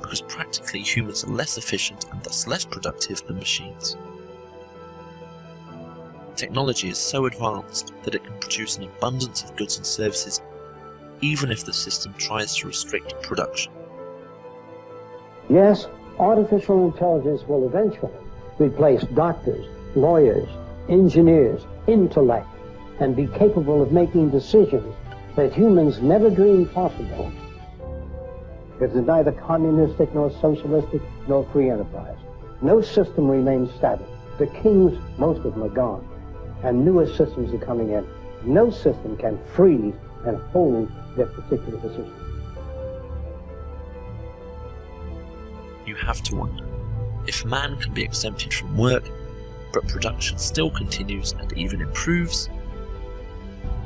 because practically humans are less efficient and thus less productive than machines. Technology is so advanced that it can produce an abundance of goods and services, even if the system tries to restrict production. Yes, artificial intelligence will eventually replace doctors, lawyers, engineers, intellect, and be capable of making decisions that humans never dreamed possible. It is neither communistic nor socialistic nor free enterprise. No system remains static. The kings, most of them are gone, and newer systems are coming in. No system can freeze and hold their particular position. You have to wonder, if man can be exempted from work, but production still continues and even improves,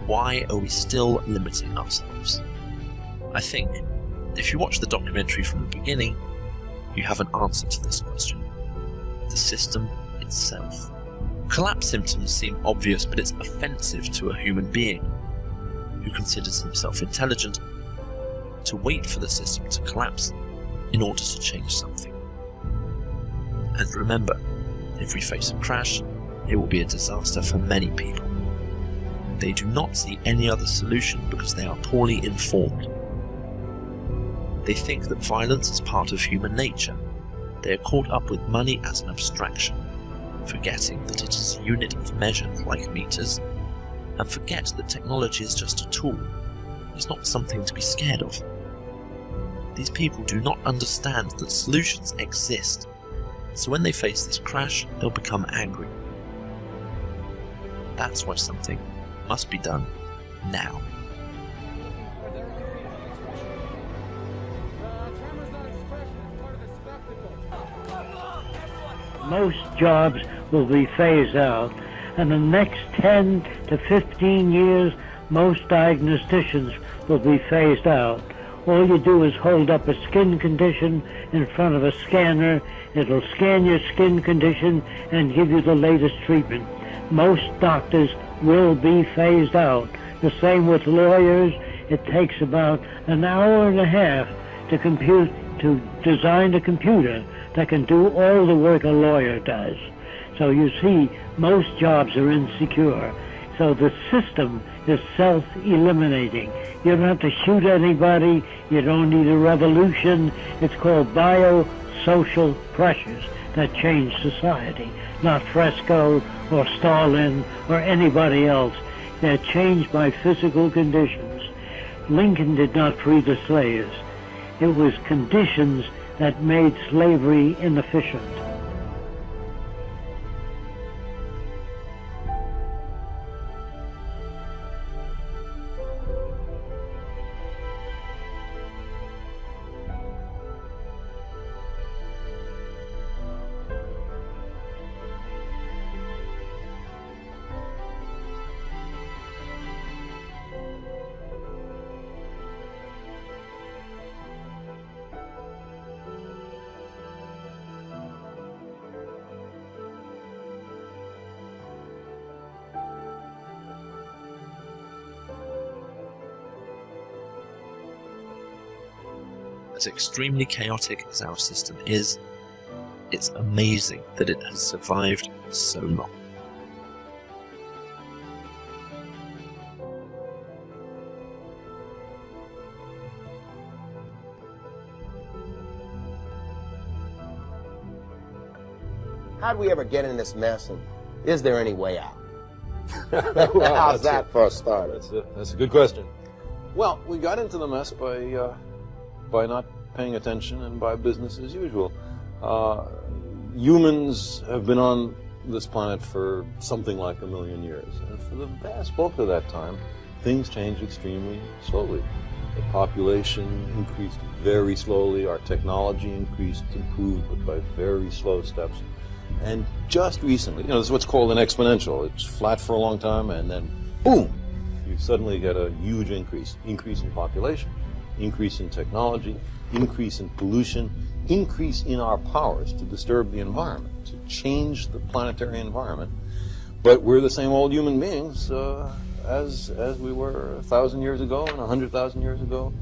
why are we still limiting ourselves? I think, if you watch the documentary from the beginning, you have an answer to this question. The system itself. Collapse symptoms seem obvious, but it's offensive to a human being who considers himself intelligent to wait for the system to collapse in order to change something. And remember, if we face a crash, it will be a disaster for many people. They do not see any other solution because they are poorly informed. They think that violence is part of human nature. They are caught up with money as an abstraction, forgetting that it is a unit of measure like meters, and forget that technology is just a tool. It's not something to be scared of. These people do not understand that solutions exist. So when they face this crash, they'll become angry. That's why something must be done now. Most jobs will be phased out, and in the next 10 to 15 years, most diagnosticians will be phased out. All you do is hold up a skin condition in front of a scanner. It'll scan your skin condition and give you the latest treatment. Most doctors will be phased out. The same with lawyers. It takes about an hour and a half to design a computer that can do all the work a lawyer does. So you see, most jobs are insecure. So the system is self-eliminating. You don't have to shoot anybody. You don't need a revolution. It's called biosocial pressures that change society, not Fresco or Stalin or anybody else. They're changed by physical conditions. Lincoln did not free the slaves. It was conditions that made slavery inefficient. As extremely chaotic as our system is, it's amazing that it has survived so long. How'd we ever get in this mess, and is there any way out? How's that for a start? That's a good question. Well, we got into the mess by not paying attention and by business as usual. Humans have been on this planet for something like 1 million years, and for the vast bulk of that time, things changed extremely slowly. The population increased very slowly, our technology increased, improved, but by very slow steps. And just recently, this is what's called an exponential. It's flat for a long time, and then boom, you suddenly get a huge increase in population, increase in technology, increase in pollution, increase in our powers to disturb the environment, to change the planetary environment. But we're the same old human beings as we were 1,000 years ago and 100,000 years ago.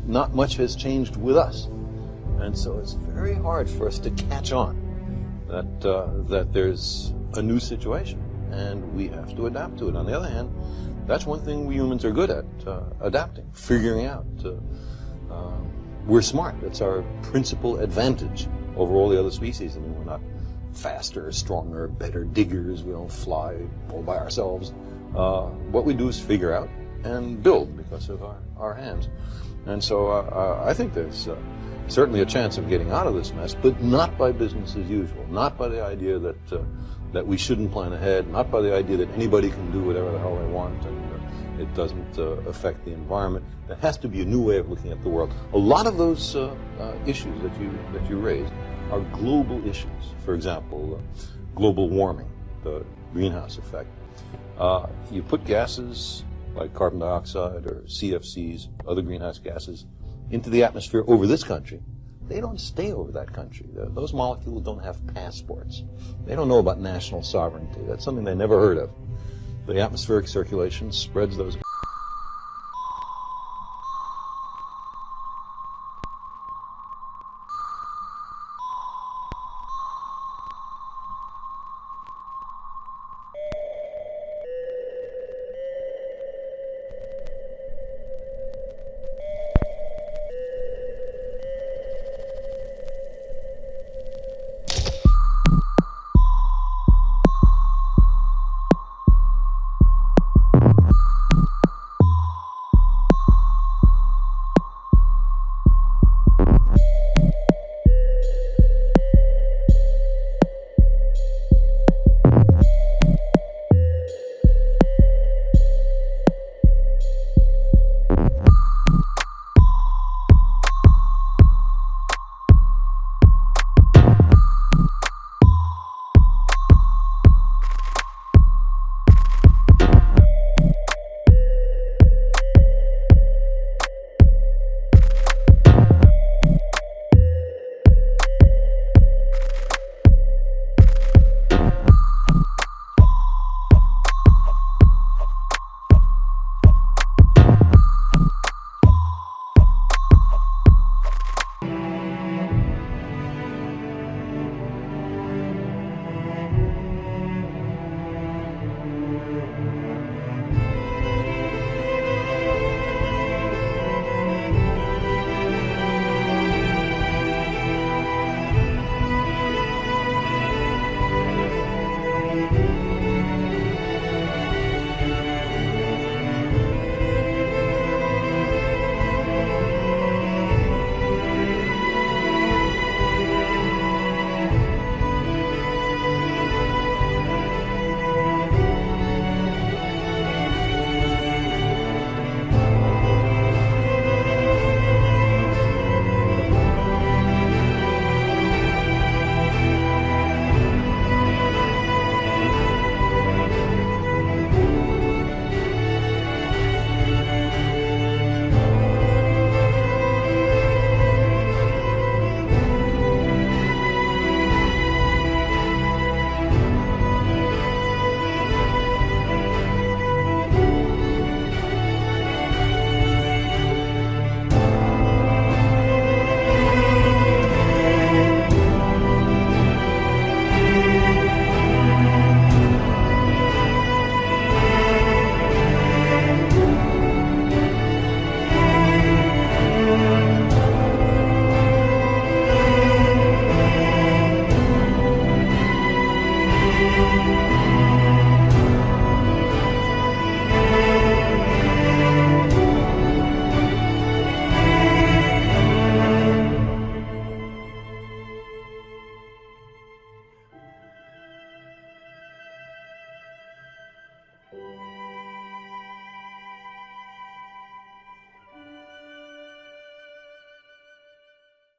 Not much has changed with us. And so it's very hard for us to catch on that there's a new situation, and we have to adapt to it. On the other hand, that's one thing we humans are good at, adapting, figuring out. We're smart. That's our principal advantage over all the other species. I mean, we're not faster, stronger, better diggers. We don't fly all by ourselves. What we do is figure out and build because of our hands. And so I think there's certainly a chance of getting out of this mess, but not by business as usual, not by the idea that we shouldn't plan ahead, not by the idea that anybody can do whatever the hell they want and it doesn't affect the environment. There has to be a new way of looking at the world. A lot of those issues that you raised are global issues. For example, global warming, the greenhouse effect. You put gases like carbon dioxide or CFCs, other greenhouse gases, into the atmosphere over this country, they don't stay over that country. Those molecules don't have passports. They don't know about national sovereignty. That's something they never heard of. The atmospheric circulation spreads those